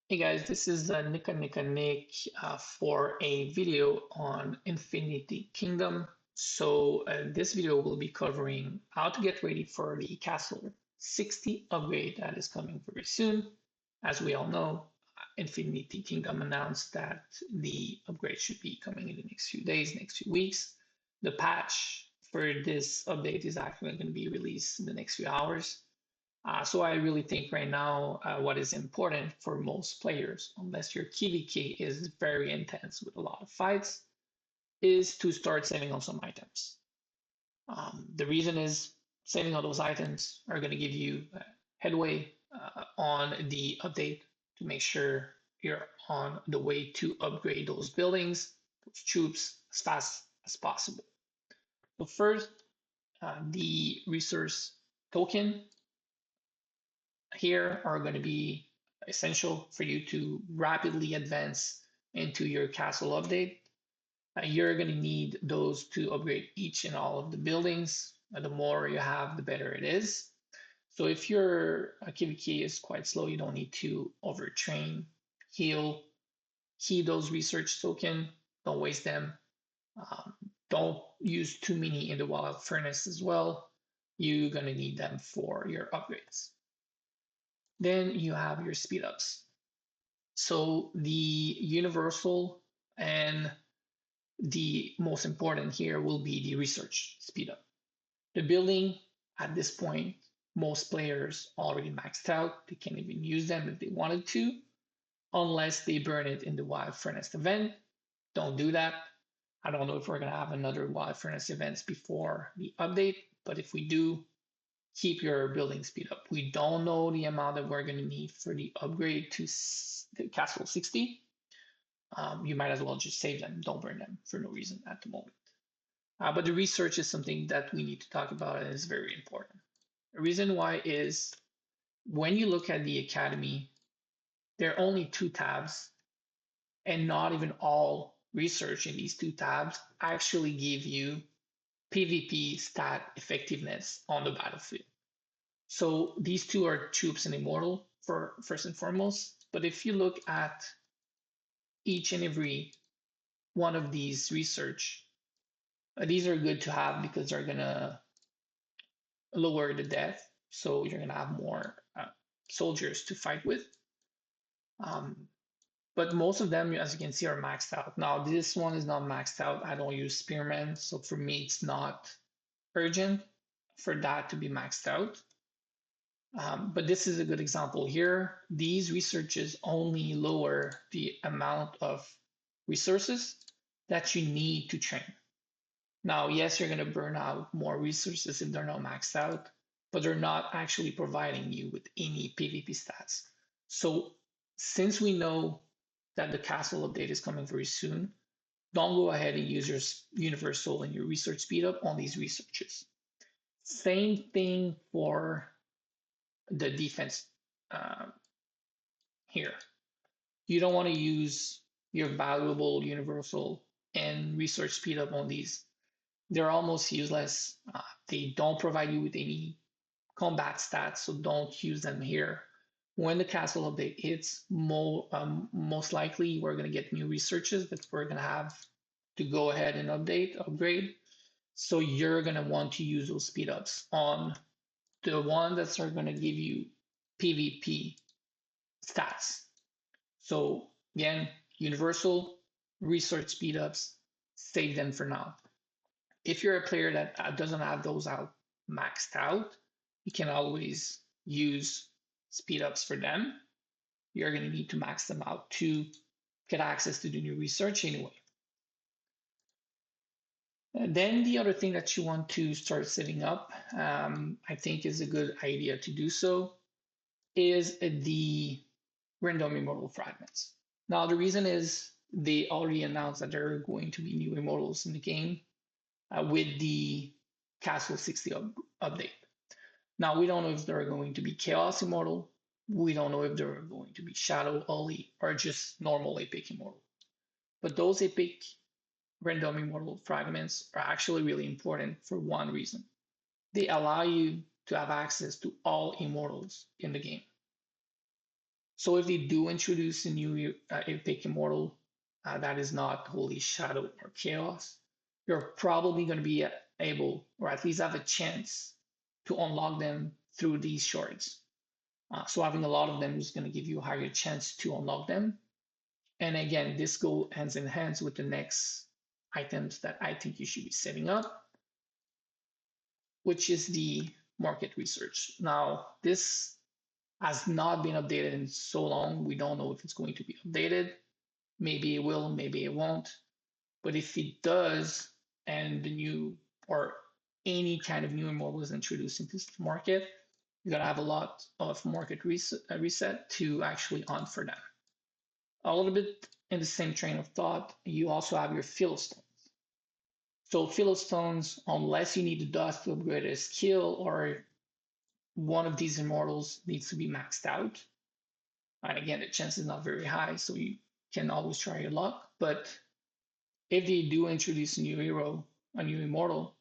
Hey guys, this is NikaNikaNick for a video on Infinity Kingdom. This video will be covering how to get ready for the Castle 60 upgrade that is coming very soon. As we all know, Infinity Kingdom announced that the upgrade should be coming in the next few days, next few weeks. The patch for this update is actually going to be released in the next few hours. So I really think right now what is important for most players, unless your KVK is very intense with a lot of fights, is to start saving on some items. The reason is saving on those items are going to give you headway on the update to make sure you're on the way to upgrade those buildings, those troops as fast as possible. So first, the resource token here are going to be essential for you to rapidly advance into your castle update. You're going to need those to upgrade each and all of the buildings. The more you have, the better it is. So if your KVK is quite slow, you don't need to overtrain, heal, key those research token. Don't waste them. Um, don't use too many in the wild furnace as well. You're going to need them for your upgrades. Then you have your speedups. So the universal and the most important here will be the research speedup. The building at this point, most players already maxed out. They can't even use them if they wanted to, unless they burn it in the Wild Furnace event. Don't do that. I don't know if we're going to have another Wild Furnace events before the update, but if we do, keep your building speed up. We don't know the amount that we're going to need for the upgrade to the Castle 60. You might as well just save them. Don't burn them for no reason at the moment. But the research is something that we need to talk about and is very important. The reason why is when you look at the Academy, there are only two tabs, and not even all research in these two tabs actually give you PvP stat effectiveness on the battlefield. So these two are troops and immortal for first and foremost. But if you look at each and every one of these research, these are good to have because they're gonna lower the death. So you're gonna have more soldiers to fight with. Um, but most of them, as you can see, are maxed out. Now this one is not maxed out. I don't use spearmen, so for me it's not urgent for that to be maxed out. But this is a good example here. These researches only lower the amount of resources that you need to train. Now, yes, you're going to burn out more resources if they're not maxed out, but they're not actually providing you with any PvP stats. So since we know that the castle update is coming very soon, don't go ahead and use your universal and your research speed up on these researches. Same thing for the defense uh, here. You don't want to use your valuable universal and research speed up on these. They're almost useless. They don't provide you with any combat stats, so don't use them here. When the castle update hits, most likely we're going to get new researches that we're going to have to go ahead and upgrade. So you're going to want to use those speed ups on the ones that are going to give you PvP stats. So again, universal research speedups, save them for now. If you're a player that doesn't have those out maxed out, you can always use speedups for them. You're going to need to max them out to get access to the new research anyway. And then the other thing that you want to start setting up, I think is a good idea to do so, is the random immortal fragments. Now, the reason is they already announced that there are going to be new immortals in the game with the Castle 60 update. Now, we don't know if they're going to be Chaos Immortal. We don't know if they're going to be Shadow only or just normal Epic Immortal. But those Epic random immortal fragments are actually really important for one reason. They allow you to have access to all immortals in the game. So if they do introduce a new epic immortal that is not Holy Shadow or Chaos, you're probably going to be able, or at least have a chance, to unlock them through these shards. So having a lot of them is going to give you a higher chance to unlock them. And again, this goes hands in hands with the next items that I think you should be setting up, which is the market research. Now, this has not been updated in so long. We don't know if it's going to be updated. Maybe it will, maybe it won't. But if it does, and the new or any kind of new immortal is introduced into the market, you're gonna have a lot of market reset to actually hunt for them. A little bit in the same train of thought, you also have your Philistone. So Philistons, unless you need the dust to upgrade a skill or one of these immortals needs to be maxed out. And again, the chance is not very high, so you can always try your luck. But if they do introduce a new hero, a new immortal,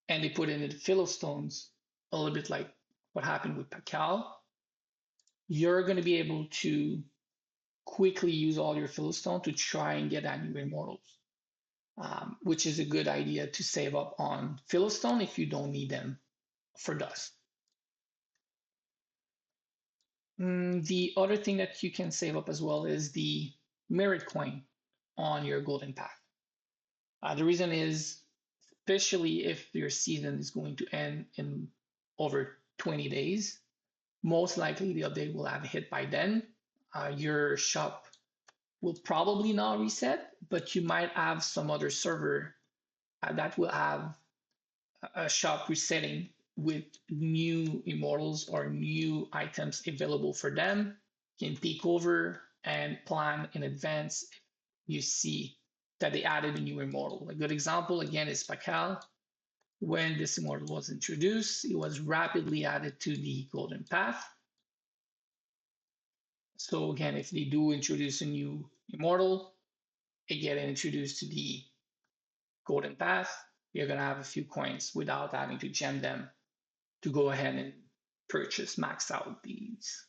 and they put in the Philistons, a little bit like what happened with Pakal, you're going to be able to quickly use all your Philistone to try and get that new immortals, which is a good idea to save up on Philistone if you don't need them for dust. The other thing that you can save up as well is the merit coin on your golden path. The reason is, especially if your season is going to end in over 20 days, most likely the update will have hit by then. Your shop will probably not reset, but you might have some other server that will have a shop resetting with new immortals or new items available for them. You can peek over and plan in advance if you see that they added a new immortal. A good example, again, is Pakal. When this immortal was introduced, it was rapidly added to the golden path. So again, if they do introduce a new immortal, it get introduced to the golden path, you're gonna have a few coins without having to gem them to go ahead and purchase, max out these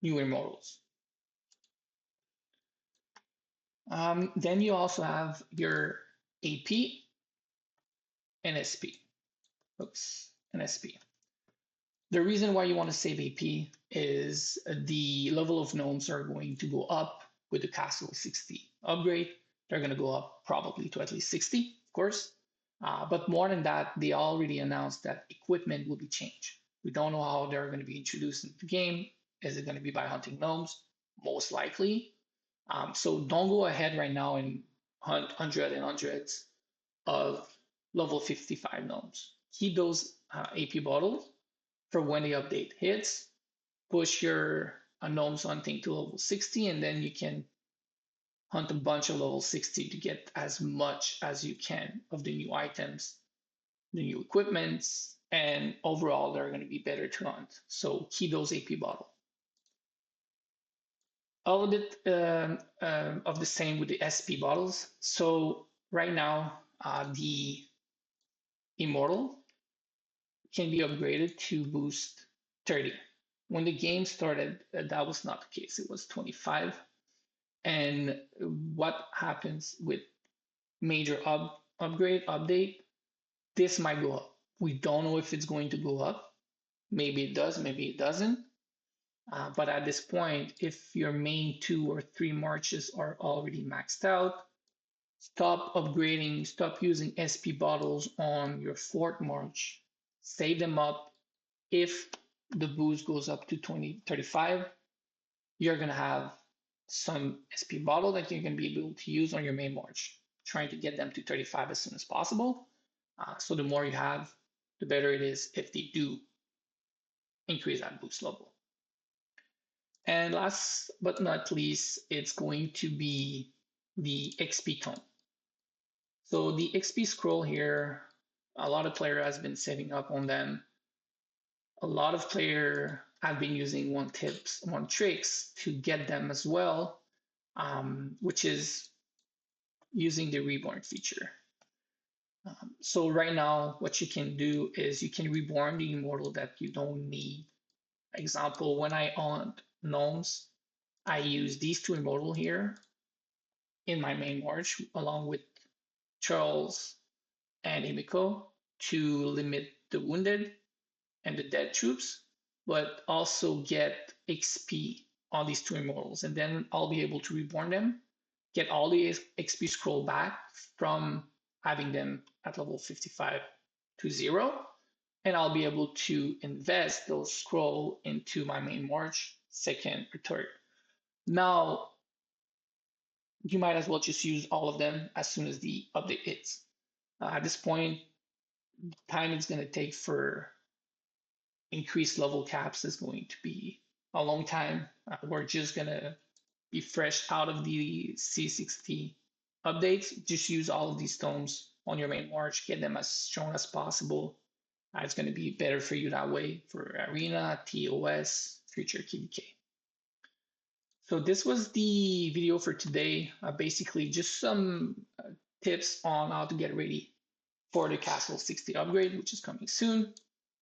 new immortals. Then you also have your AP and SP. Oops, and SP. The reason why you want to save AP is the level of gnomes are going to go up with the C60 upgrade. They're going to go up probably to at least 60, of course. But more than that, they already announced that equipment will be changed. We don't know how they're going to be introduced into the game. Is it going to be by hunting gnomes? Most likely. So don't go ahead right now and hunt hundreds and hundreds of level 55 gnomes. Keep those AP bottles for when the update hits. Push your gnomes hunting to level 60, and then you can hunt a bunch of level 60 to get as much as you can of the new items, the new equipments, and overall they're going to be better to hunt. So keep those AP bottle. A little bit of the same with the SP bottles. So right now, the Immortal can be upgraded to boost 30. When the game started, that was not the case. It was 25. And what happens with major upgrade update, this might go up. We don't know if it's going to go up. Maybe it does, maybe it doesn't. But at this point, if your main 2 or 3 marches are already maxed out, stop upgrading, stop using SP bottles on your 4th march. Save them up. If the boost goes up to 35, you're going to have some SP bottle that you're going to be able to use on your main march, trying to get them to 35 as soon as possible. So the more you have, the better it is if they do increase that boost level. And last but not least, it's going to be the XP tome. So the XP scroll here, a lot of player has been setting up on them. A lot of player have been using one tricks to get them as well, which is using the reborn feature. So right now, what you can do is you can reborn the immortal that you don't need. Example, when I hunt gnomes, I use these two immortal here in my main march, along with Charles and Emiko, to limit the wounded and the dead troops, but also get XP on these two immortals. And then I'll be able to reborn them, get all the XP scroll back from having them at level 55 to 0. And I'll be able to invest those scroll into my main march, second or third. Now, you might as well just use all of them as soon as the update hits. At this point, time it's going to take for increased level caps is going to be a long time. We're just going to be fresh out of the C60 updates. Just use all of these stones on your main march, get them as strong as possible. It's going to be better for you that way for Arena, TOS, future KDK. So this was the video for today. Basically, just some tips on how to get ready for the Castle 60 upgrade, which is coming soon.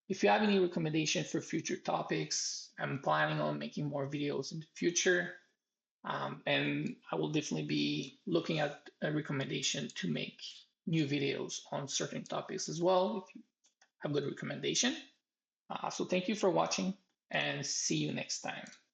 If you have any recommendation for future topics, I'm planning on making more videos in the future. And I will definitely be looking at a recommendation to make new videos on certain topics as well, if you have good recommendation. So thank you for watching and see you next time.